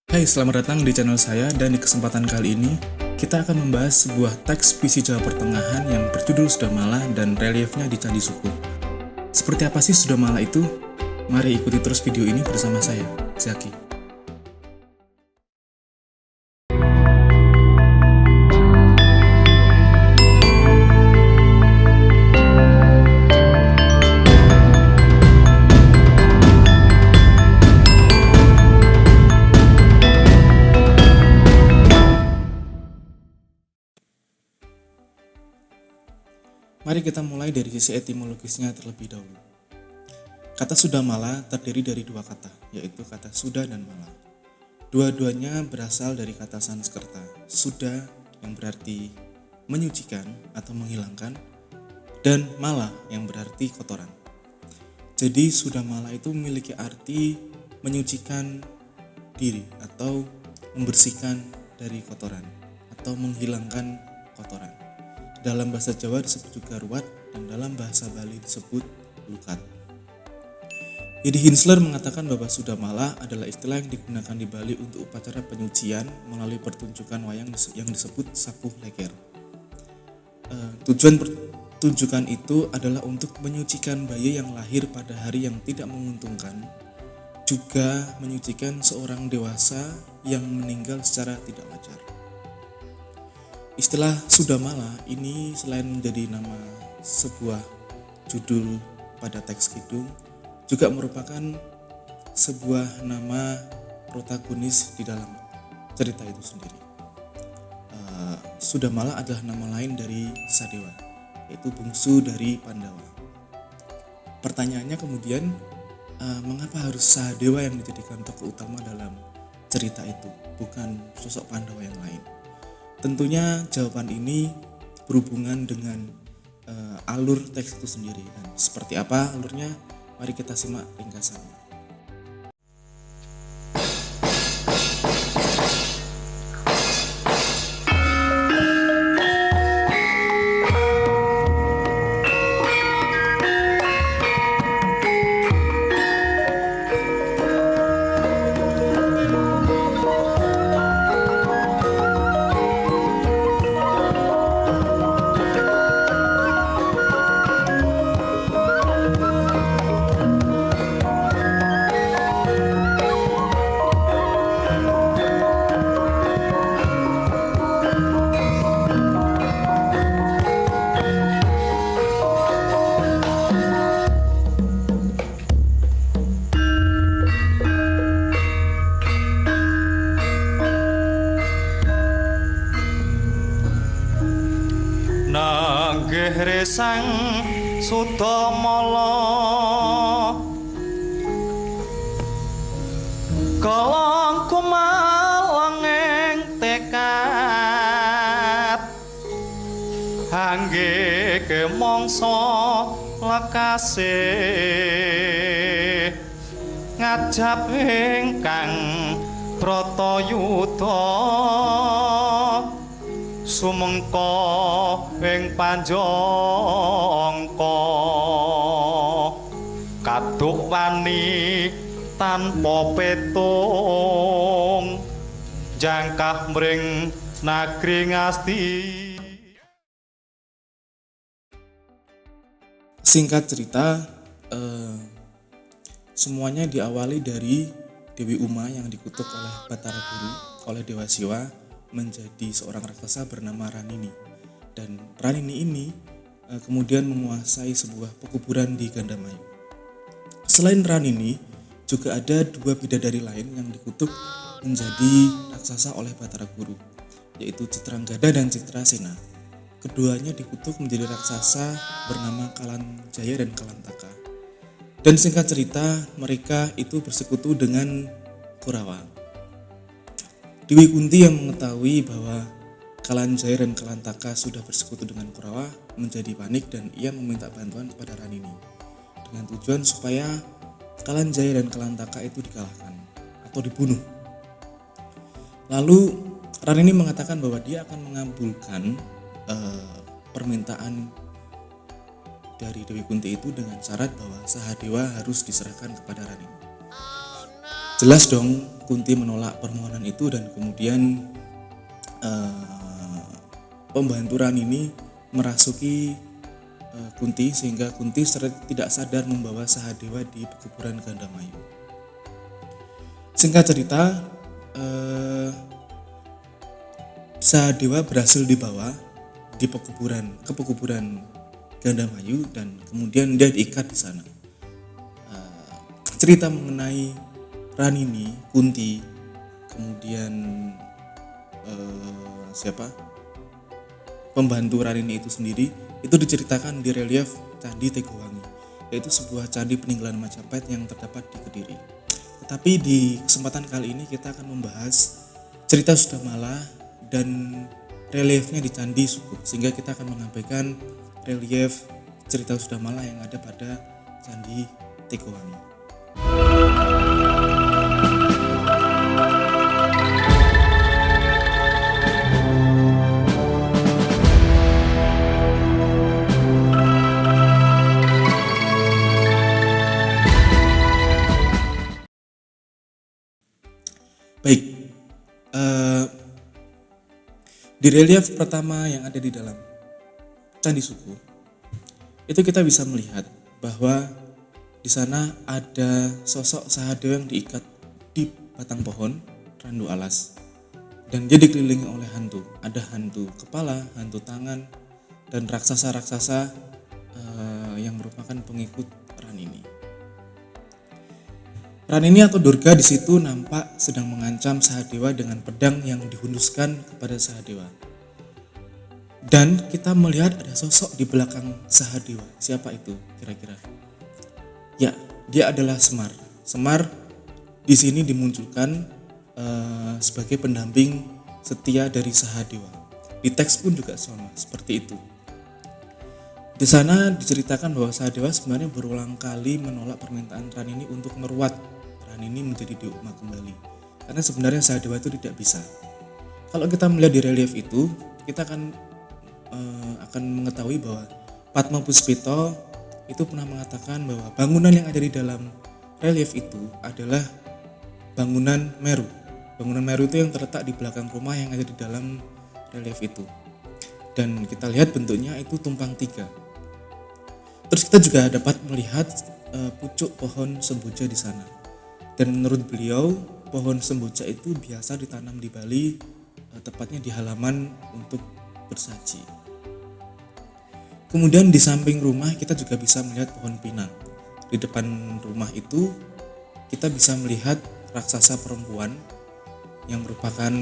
Hai, selamat datang di channel saya dan di kesempatan kali ini kita akan membahas sebuah teks puisi Jawa Pertengahan yang berjudul Sudamala dan reliefnya di Candi Sukup. Seperti apa sih Sudamala itu? Mari ikuti terus video ini bersama saya, Zaki. Mari kita mulai dari sisi etimologisnya terlebih dahulu. Kata Sudamala terdiri dari dua kata, yaitu kata Suda dan Mala. Dua-duanya berasal dari kata Sanskerta, Suda yang berarti menyucikan atau menghilangkan, dan Mala yang berarti kotoran. Jadi Sudamala itu memiliki arti menyucikan diri atau membersihkan dari kotoran atau menghilangkan kotoran. Dalam bahasa Jawa disebut juga ruat dan dalam bahasa Bali disebut lukat. Yedi Hinsler mengatakan bahwa Sudamala adalah istilah yang digunakan di Bali untuk upacara penyucian melalui pertunjukan wayang yang disebut sapuh leker. Tujuan pertunjukan itu adalah untuk menyucikan bayi yang lahir pada hari yang tidak menguntungkan, juga menyucikan seorang dewasa yang meninggal secara tidak wajar. Istilah Sudamala ini selain menjadi nama sebuah judul pada teks kidung, juga merupakan sebuah nama protagonis di dalam cerita itu sendiri. Sudamala adalah nama lain dari Sadewa, yaitu bungsu dari Pandawa. Pertanyaannya kemudian, mengapa harus Sadewa yang dijadikan tokoh utama dalam cerita itu, bukan sosok Pandawa yang lain? Tentunya jawaban ini berhubungan dengan alur teks itu sendiri, dan seperti apa alurnya, mari kita simak ringkasannya. Nanggih resang Sudamala kalong kumalang ing tekad hangge kemangsa lekase ngajab ingkang Bratayuda sumengka ing panjangka kaduk wani tanpa petung jangkah mring nagri ngasti. Singkat cerita, semuanya diawali dari Dewi Uma yang dikutuk oleh Batara Guru, oleh Dewa Siwa, menjadi seorang raksasa bernama Ranini. Dan Ranini ini kemudian menguasai sebuah pekuburan di Gandamayu. Selain Ranini, juga ada dua bidadari lain yang dikutuk menjadi raksasa oleh Batara Guru, yaitu Citranggada dan Citrasena. Keduanya dikutuk menjadi raksasa bernama Kalanjaya dan Kalantaka. Dan singkat cerita, mereka itu bersekutu dengan Kurawa. Dewi Kunti yang mengetahui bahwa Kalanjaya dan Kalantaka sudah bersekutu dengan Kurawa menjadi panik dan ia meminta bantuan kepada Ranini dengan tujuan supaya Kalanjaya dan Kalantaka itu dikalahkan atau dibunuh. Lalu Ranini mengatakan bahwa dia akan mengabulkan permintaan dari Dewi Kunti itu dengan syarat bahwa Sahadewa harus diserahkan kepada Ranini. Jelas dong Kunti menolak permohonan itu dan kemudian pembantu Rani ini merasuki Kunti sehingga Kunti tidak sadar membawa Sahadewa di pekuburan Gandamayu. Singkat cerita, Sahadewa berhasil dibawa ke pekuburan Gandamayu dan kemudian dia diikat di sana. Cerita mengenai Ranini, Kunti, kemudian pembantu Ranini itu sendiri itu diceritakan di relief Candi Tegowangi, yaitu sebuah candi peninggalan Majapahit yang terdapat di Kediri. Tetapi di kesempatan kali ini kita akan membahas cerita Sudamala dan reliefnya di Candi Sukup, sehingga kita akan mengabaikan relief cerita Sudamala yang ada pada Candi Tegowangi. Baik, di relief pertama yang ada di dalam Candi Sukup itu kita bisa melihat bahwa di sana ada sosok Sahadewa yang diikat di batang pohon randu alas dan dia dikelilingi oleh hantu. Ada hantu kepala, hantu tangan, dan raksasa-raksasa yang merupakan pengikut Ranini. Ranini atau Durga di situ nampak sedang mengancam Sahadewa dengan pedang yang dihunuskan kepada Sahadewa. Dan kita melihat ada sosok di belakang Sahadewa. Siapa itu kira-kira? Ya, dia adalah Semar. Semar di sini dimunculkan sebagai pendamping setia dari Sahadewa. Di teks pun juga sama, seperti itu. Di sana diceritakan bahwa Sahadewa sebenarnya berulang kali menolak permintaan Ranini untuk meruat Ranini menjadi Dewa kembali. Karena sebenarnya Sahadewa itu tidak bisa. Kalau kita melihat di relief itu, kita akan mengetahui bahwa Padma Puspito itu pernah mengatakan bahwa bangunan yang ada di dalam relief itu adalah bangunan Meru. Bangunan Meru itu yang terletak di belakang rumah yang ada di dalam relief itu. Dan kita lihat bentuknya itu tumpang tiga. Terus kita juga dapat melihat pucuk pohon semboja di sana. Dan menurut beliau, pohon semboja itu biasa ditanam di Bali, tepatnya di halaman untuk bersaji. Kemudian di samping rumah kita juga bisa melihat pohon pinang. Di depan rumah itu kita bisa melihat raksasa perempuan yang merupakan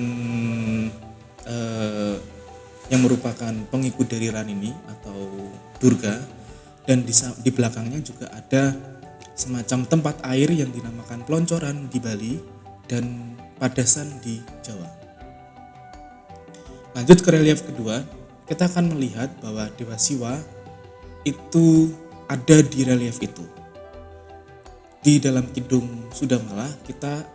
pengikut dari Ranini atau Durga, dan di belakangnya juga ada semacam tempat air yang dinamakan Ploncoran di Bali dan Padasan di Jawa. Lanjut ke relief kedua, kita akan melihat bahwa Dewa Siwa itu ada di relief itu. Di dalam Kidung Sudamala kita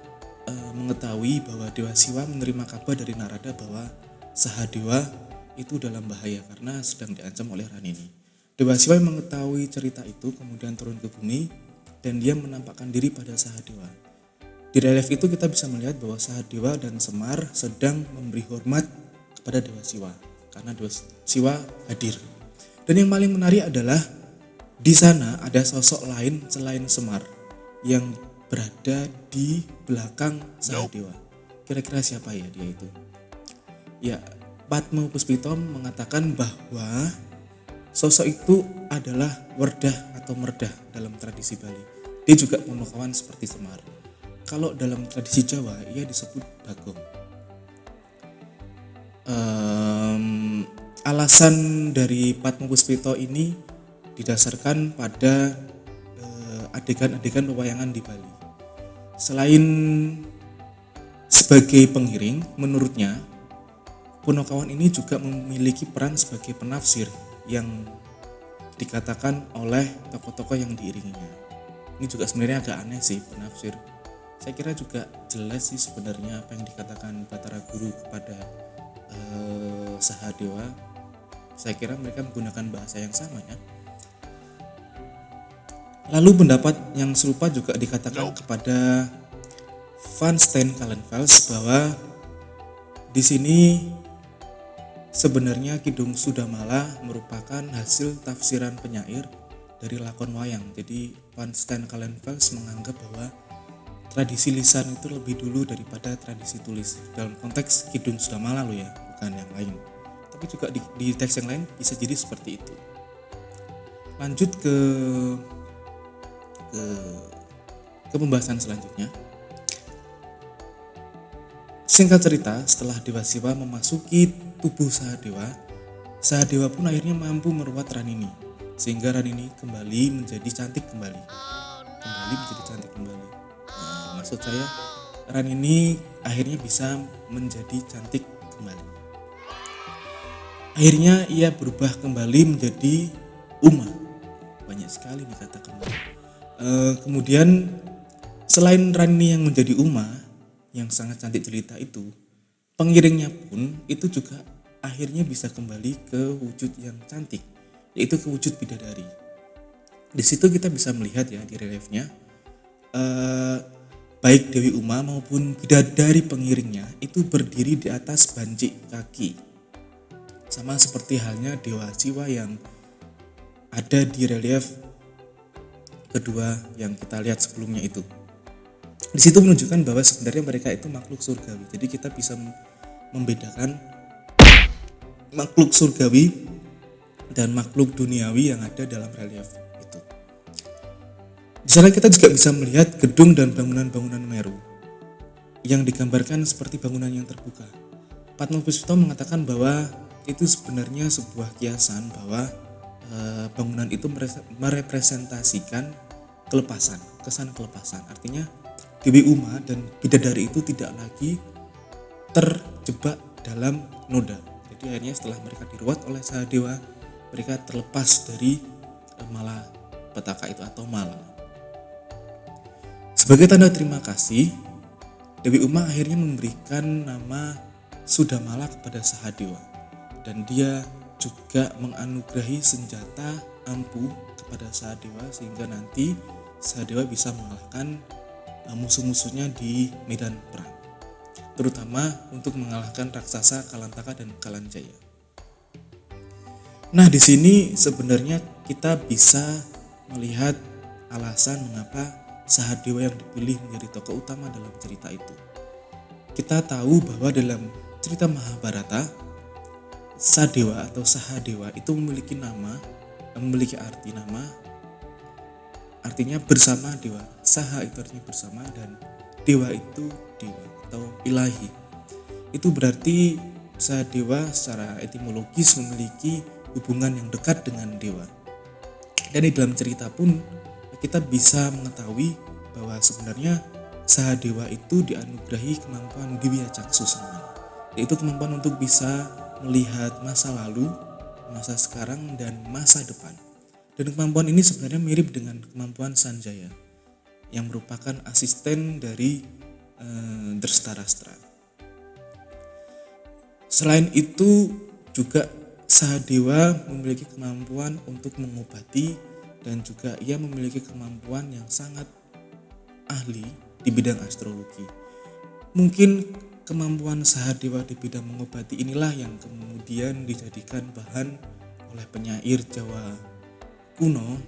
mengetahui bahwa Dewa Siwa menerima kabar dari Narada bahwa Sahadewa itu dalam bahaya karena sedang diancam oleh Ranini. Dewa Siwa yang mengetahui cerita itu kemudian turun ke bumi dan dia menampakkan diri pada Sahadewa. Di relief itu kita bisa melihat bahwa Sahadewa dan Semar sedang memberi hormat kepada Dewa Siwa karena Dewa Siwa hadir. Dan yang paling menarik adalah di sana ada sosok lain selain Semar yang berada di belakang Sahadewa. Kira-kira siapa ya dia itu? Ya, Padma Puspito mengatakan bahwa sosok itu adalah Werdah atau Merdah dalam tradisi Bali. Dia juga Punokawan seperti Semar. Kalau dalam tradisi Jawa ia disebut Bagong. Alasan dari Padma Puspito ini didasarkan pada adegan-adegan pewayangan di Bali. Selain sebagai pengiring, menurutnya Punokawan ini juga memiliki peran sebagai penafsir yang dikatakan oleh tokoh-tokoh yang diiringinya. Ini juga sebenarnya agak aneh sih, penafsir. Saya kira juga jelas sih sebenarnya apa yang dikatakan Batara Guru kepada Sahadewa. Saya kira mereka menggunakan bahasa yang sama ya. Lalu pendapat yang serupa juga dikatakan kepada Van Steen Kallenfels bahwa di sini sebenarnya Kidung Sudamala merupakan hasil tafsiran penyair dari lakon wayang. Jadi Van Steen Kallenfels menganggap bahwa tradisi lisan itu lebih dulu daripada tradisi tulis. Dalam konteks Kidung Sudamala loh ya, bukan yang lain. Tapi juga di teks yang lain bisa jadi seperti itu. Lanjut ke pembahasan selanjutnya. Singkat cerita, setelah Dewa Siwa memasuki tubuh Sahadewa pun akhirnya mampu meruat Ranini, sehingga Ranini kembali menjadi cantik kembali. Maksud saya, Ranini akhirnya bisa menjadi cantik kembali. Akhirnya ia berubah kembali menjadi Uma. Banyak sekali nih kata kembali. Kemudian selain Ranini yang menjadi Uma, yang sangat cantik jelita itu, pengiringnya pun itu juga akhirnya bisa kembali ke wujud yang cantik, yaitu ke wujud bidadari. Di situ kita bisa melihat ya di reliefnya, baik Dewi Uma maupun bidadari pengiringnya itu berdiri di atas bancik kaki, sama seperti halnya Dewa Siwa yang ada di relief kedua yang kita lihat sebelumnya itu. Di situ menunjukkan bahwa sebenarnya mereka itu makhluk surgawi. Jadi kita bisa membedakan makhluk surgawi dan makhluk duniawi yang ada dalam relief itu. Di sana kita juga bisa melihat gedung dan bangunan-bangunan Meru yang digambarkan seperti bangunan yang terbuka. Padmapuswito mengatakan bahwa itu sebenarnya sebuah kiasan bahwa bangunan itu merepresentasikan kelepasan, kesan kelepasan. Artinya Dewi Uma dan bidadari itu tidak lagi terjebak dalam noda. Jadi akhirnya setelah mereka diruat oleh Sahadewa, mereka terlepas dari malapetaka itu atau mala. Sebagai tanda terima kasih, Dewi Uma akhirnya memberikan nama Sudamala kepada Sahadewa, dan dia juga menganugerahi senjata ampuh kepada Sahadewa sehingga nanti Sahadewa bisa mengalahkan musuh-musuhnya di medan perang, terutama untuk mengalahkan raksasa Kalantaka dan Kalanjaya. Nah, di sini sebenarnya kita bisa melihat alasan mengapa Sahadewa yang dipilih menjadi tokoh utama dalam cerita itu. Kita tahu bahwa dalam cerita Mahabharata, Sadewa atau Sahadewa itu memiliki arti nama, artinya bersama dewa. Saha itu artinya bersama dan dewa itu dewa atau ilahi. Itu berarti Sahadewa secara etimologis memiliki hubungan yang dekat dengan dewa. Dan di dalam cerita pun kita bisa mengetahui bahwa sebenarnya Sahadewa itu dianugerahi kemampuan Diwiya Caksus namanya, yaitu kemampuan untuk bisa melihat masa lalu, masa sekarang, dan masa depan. Dan kemampuan ini sebenarnya mirip dengan kemampuan Sanjaya yang merupakan asisten dari Drestharashtra. Selain itu juga Sahadewa memiliki kemampuan untuk mengobati dan juga ia memiliki kemampuan yang sangat ahli di bidang astrologi. Mungkin kemampuan Sahadewa di bidang mengobati inilah yang kemudian dijadikan bahan oleh penyair Jawa kuno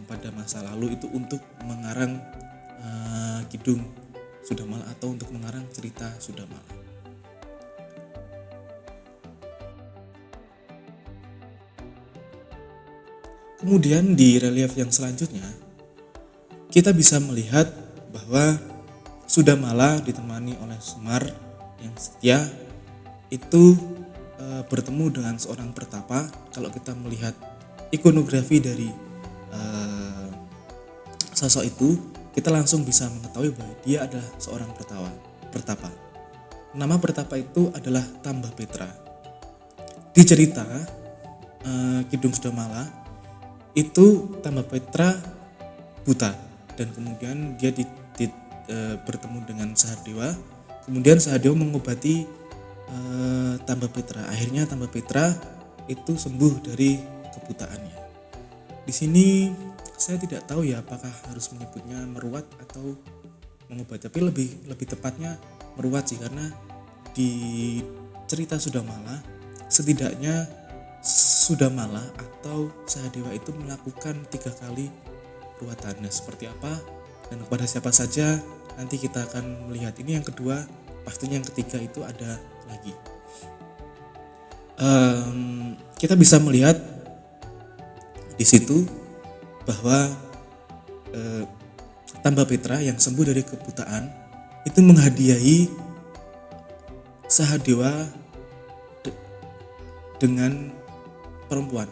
pada masa lalu itu untuk mengarang Kidung Sudamala atau untuk mengarang cerita Sudamala. Kemudian di relief yang selanjutnya kita bisa melihat bahwa Sudamala ditemani oleh Semar yang setia itu bertemu dengan seorang pertapa. Kalau kita melihat ikonografi dari sosok itu, kita langsung bisa mengetahui bahwa dia adalah seorang pertapa. Nama pertapa itu adalah Tambapetra. Di cerita Kidung Sudamala itu Tambapetra buta dan kemudian dia bertemu dengan Sahadewa. Kemudian Sahadewa mengobati Tambapetra. Akhirnya Tambapetra itu sembuh dari kebutaannya. Di sini saya tidak tahu ya apakah harus menyebutnya meruat atau mengobati, tapi lebih tepatnya meruat sih, karena di cerita Sudamala setidaknya Sudamala atau Sahadewa itu melakukan 3 kali ruatan. Nah, seperti apa dan kepada siapa saja nanti kita akan melihat. Ini yang kedua, pastinya yang ketiga itu ada lagi. Kita bisa melihat di situ bahwa Tambapetra yang sembuh dari kebutaan itu menghadiahi Sahadewa dengan perempuan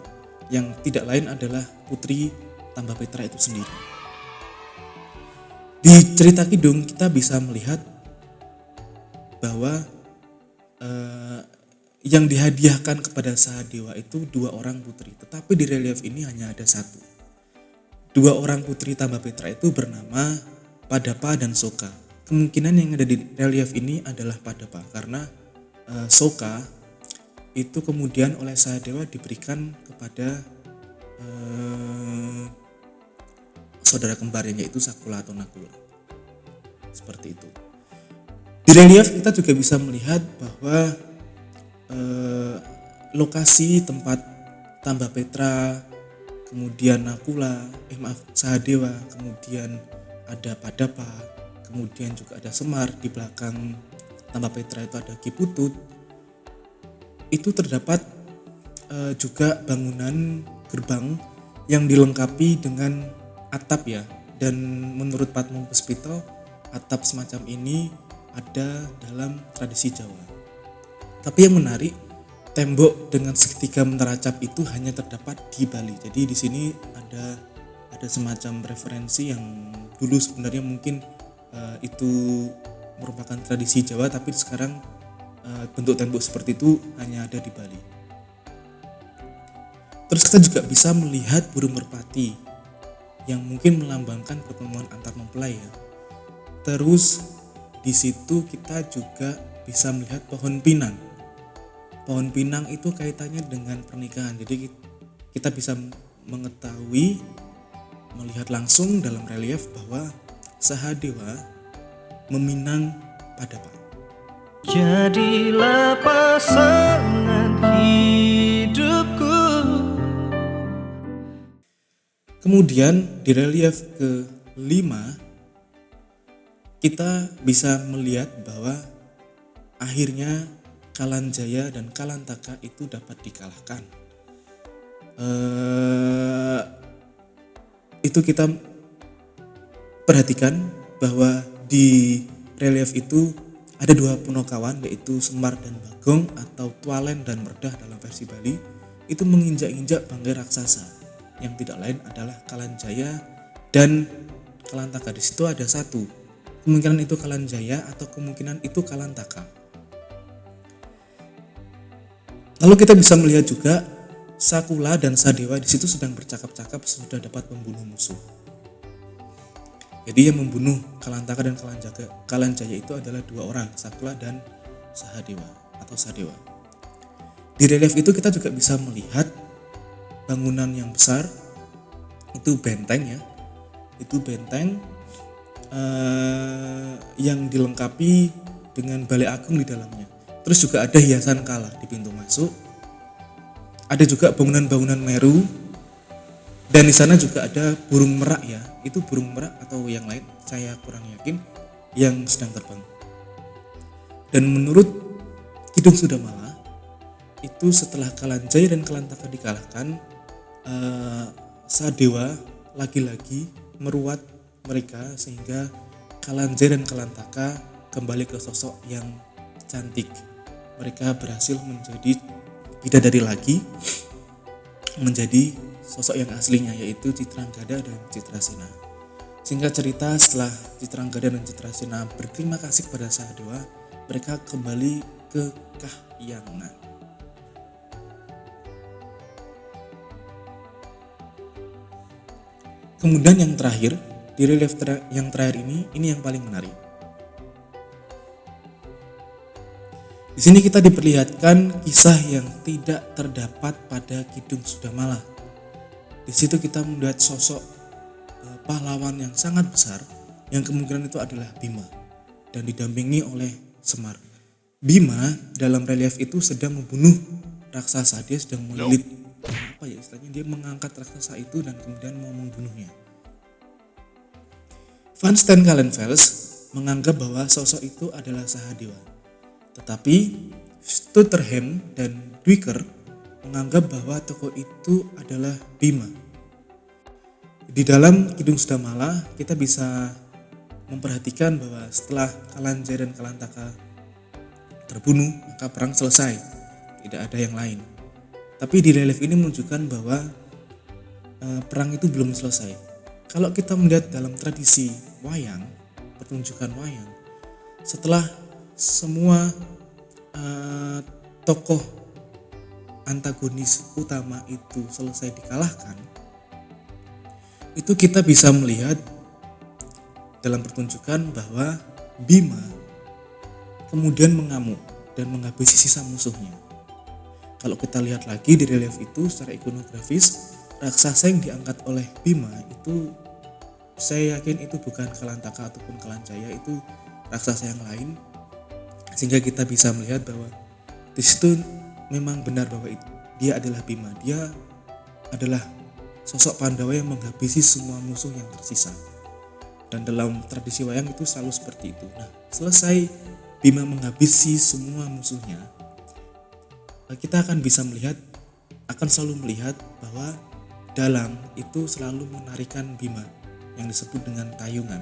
yang tidak lain adalah putri Tambapetra itu sendiri. Di cerita Kidung kita bisa melihat bahwa yang dihadiahkan kepada Sahadewa itu 2 orang putri, tetapi di relief ini hanya ada 1. 2 orang putri Tambapetra itu bernama Padapa dan Soka. Kemungkinan yang ada di relief ini adalah Padapa, karena Soka itu kemudian oleh Sahadewa diberikan kepada saudara kembarnya, yaitu Sakula atau Nakula. Seperti itu. Di relief kita juga bisa melihat bahwa lokasi tempat Tambapetra, kemudian Nakula, Sahadewa, kemudian ada Padapa, kemudian juga ada Semar, di belakang Tambapetra itu ada Ki Putut. Itu terdapat juga bangunan gerbang yang dilengkapi dengan atap ya, dan menurut Patmo Puspito atap semacam ini ada dalam tradisi Jawa. Tapi yang menarik, tembok dengan segitiga menteracap itu hanya terdapat di Bali. Jadi di sini ada semacam referensi yang dulu sebenarnya mungkin itu merupakan tradisi Jawa, tapi sekarang bentuk tembok seperti itu hanya ada di Bali. Terus kita juga bisa melihat burung merpati yang mungkin melambangkan pertemuan antar mempelai ya. Terus di situ kita juga bisa melihat pohon pinang. Pohon pinang itu kaitannya dengan pernikahan. Jadi kita bisa mengetahui, melihat langsung dalam relief bahwa Sahadewa meminang Padapa. Jadilah pasangan hidupku. Kemudian di relief ke-5 kita bisa melihat bahwa akhirnya Kalanjaya dan Kalantaka itu dapat dikalahkan. Itu kita perhatikan bahwa di relief itu ada 2 punokawan, yaitu Semar dan Bagong atau Tualen dan Merdah dalam versi Bali, itu menginjak-injak bangkai raksasa yang tidak lain adalah Kalanjaya dan Kalantaka. Di situ ada 1, kemungkinan itu Kalanjaya atau kemungkinan itu Kalantaka. Lalu kita bisa melihat juga Sakula dan Sadewa di situ sedang bercakap-cakap sudah dapat membunuh musuh. Jadi yang membunuh Kalantaka dan Kalanjaya itu adalah 2 orang, Sakula dan Sahadewa atau Sadewa. Di relief itu kita juga bisa melihat bangunan yang besar, itu benteng ya, itu benteng yang dilengkapi dengan balai agung di dalamnya. Terus juga ada hiasan kala di pintu masuk. Ada juga bangunan-bangunan Meru. Dan di sana juga ada burung merak ya. Itu burung merak atau yang lain, saya kurang yakin, yang sedang terbang. Dan menurut Kidung Sudamala, itu setelah Kalanjaya dan Kalantaka dikalahkan, Sadewa lagi-lagi meruat mereka sehingga Kalanjaya dan Kalantaka kembali ke sosok yang cantik. Mereka berhasil menjadi bidadari lagi, menjadi sosok yang aslinya, yaitu Citranggada dan Citrasena. Singkat cerita, setelah Citranggada dan Citrasena berterima kasih kepada Sahadewa, mereka kembali ke Kahyangan. Kemudian yang terakhir, di relief yang terakhir ini yang paling menarik. Di sini kita diperlihatkan kisah yang tidak terdapat pada Kidung Sudamala. Di situ kita melihat sosok pahlawan yang sangat besar, yang kemungkinan itu adalah Bima dan didampingi oleh Semar. Bima dalam relief itu sedang membunuh raksasa, dia sedang melilit istilahnya, dia mengangkat raksasa itu dan kemudian mau membunuhnya. Van Steenkalenfels menganggap bahwa sosok itu adalah Sahadewa, tetapi Stutterheim dan Duiker menganggap bahwa tokoh itu adalah Bima. Di dalam Kidung Sudamala kita bisa memperhatikan bahwa setelah Kalanjai dan Kalantaka terbunuh, maka perang selesai, tidak ada yang lain. Tapi di relief ini menunjukkan bahwa perang itu belum selesai. Kalau kita melihat dalam tradisi wayang, pertunjukan wayang, setelah semua tokoh antagonis utama itu selesai dikalahkan, itu kita bisa melihat dalam pertunjukan bahwa Bima kemudian mengamuk dan menghabisi sisa musuhnya. Kalau kita lihat lagi di relief itu secara ikonografis, raksasa yang diangkat oleh Bima itu saya yakin itu bukan Kalantaka ataupun Kalancaya, itu raksasa yang lain, sehingga kita bisa melihat bahwa di situ memang benar bahwa dia adalah Bima, dia adalah sosok Pandawa yang menghabisi semua musuh yang tersisa. Dan dalam tradisi wayang itu selalu seperti itu. Nah, selesai Bima menghabisi semua musuhnya, kita akan selalu melihat bahwa dalang itu selalu menarikan Bima yang disebut dengan tayungan.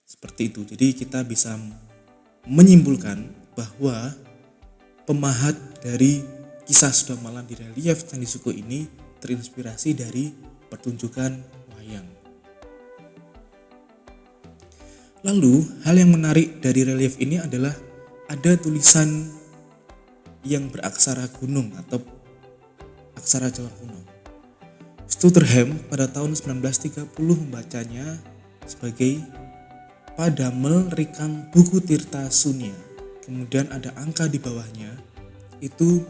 Seperti itu. Jadi kita bisa menyimpulkan bahwa pemahat dari kisah Sudamala di relief Candi Suko ini terinspirasi dari pertunjukan wayang. Lalu hal yang menarik dari relief ini adalah ada tulisan yang beraksara gunung atau aksara Jawa kuno. Stutterheim pada tahun 1930 membacanya sebagai Padamel Rikang Buku Tirta Sunia. Kemudian ada angka di bawahnya, itu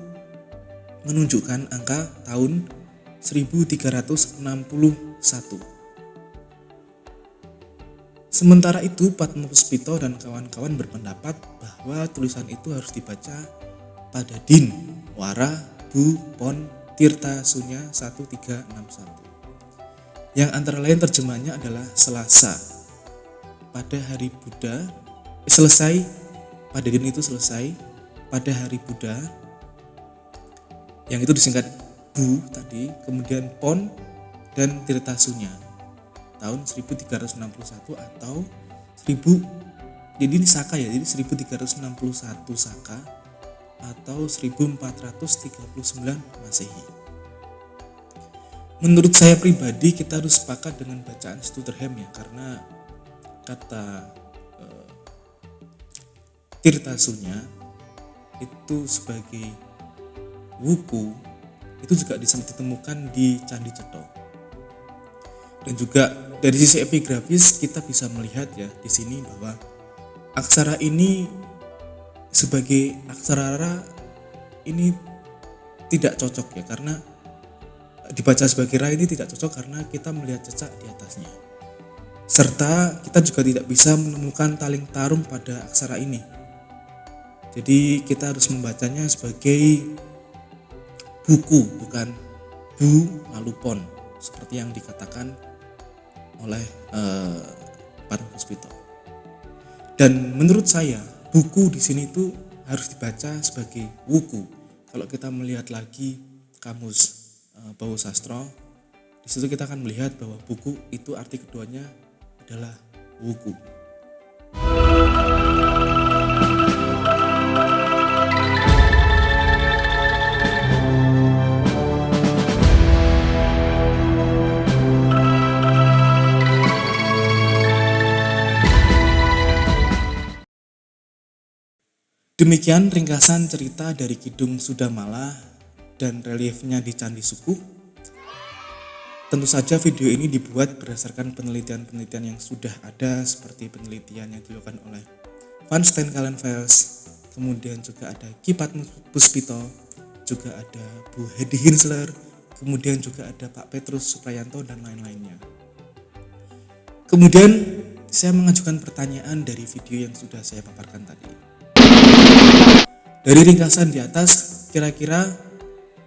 menunjukkan angka tahun 1361. Sementara itu Padmapuspito dan kawan-kawan berpendapat bahwa tulisan itu harus dibaca pada Din Wara Bu Pon Tirta Sunya 1361, yang antara lain terjemahnya adalah Selasa pada hari Buddha, selesai pada Din itu selesai pada hari Buddha, yang itu disingkat Bu tadi, kemudian Pon dan Tirta Sunya tahun 1361 atau 1000, jadi ini Saka ya, jadi 1361 Saka atau 1439 Masehi. Menurut saya pribadi kita harus sepakat dengan bacaan Stutterheim ya, karena kata Tirta Sunya itu sebagai wuku itu juga bisa ditemukan di Candi Cetha. Dan juga dari sisi epigrafis kita bisa melihat ya di sini bahwa aksara ini sebagai aksara ini tidak cocok ya, karena dibaca sebagai ra ini tidak cocok karena kita melihat cecak di atasnya. Serta kita juga tidak bisa menemukan taling tarum pada aksara ini. Jadi kita harus membacanya sebagai buku, bukan bu lalu pon, seperti yang dikatakan oleh Padmapuspito. Dan menurut saya buku di sini tuh harus dibaca sebagai wuku. Kalau kita melihat lagi kamus Bau Sastro, di situ kita akan melihat bahwa buku itu arti keduanya adalah wuku. Demikian ringkasan cerita dari Kidung Sudamala dan reliefnya di Candi Suku. Tentu saja video ini dibuat berdasarkan penelitian-penelitian yang sudah ada, seperti penelitian yang dilakukan oleh Van Steenkalenfels, kemudian juga ada Kipat Puspito, juga ada Bu Hedi Hinsler, kemudian juga ada Pak Petrus Suprayanto dan lain-lainnya. Kemudian saya mengajukan pertanyaan dari video yang sudah saya paparkan tadi. Dari ringkasan di atas, kira-kira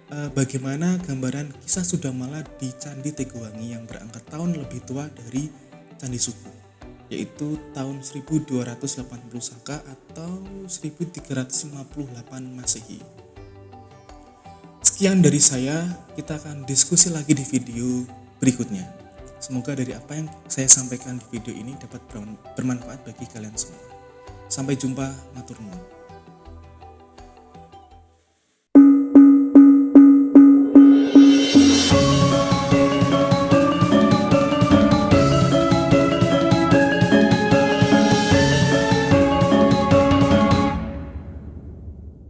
bagaimana gambaran kisah Sudamala di Candi Tegowangi yang berangkat tahun lebih tua dari Candi Suku, yaitu tahun 1280 Saka atau 1358 Masehi. Sekian dari saya, kita akan diskusi lagi di video berikutnya. Semoga dari apa yang saya sampaikan di video ini dapat bermanfaat bagi kalian semua. Sampai jumpa, matur nuwun.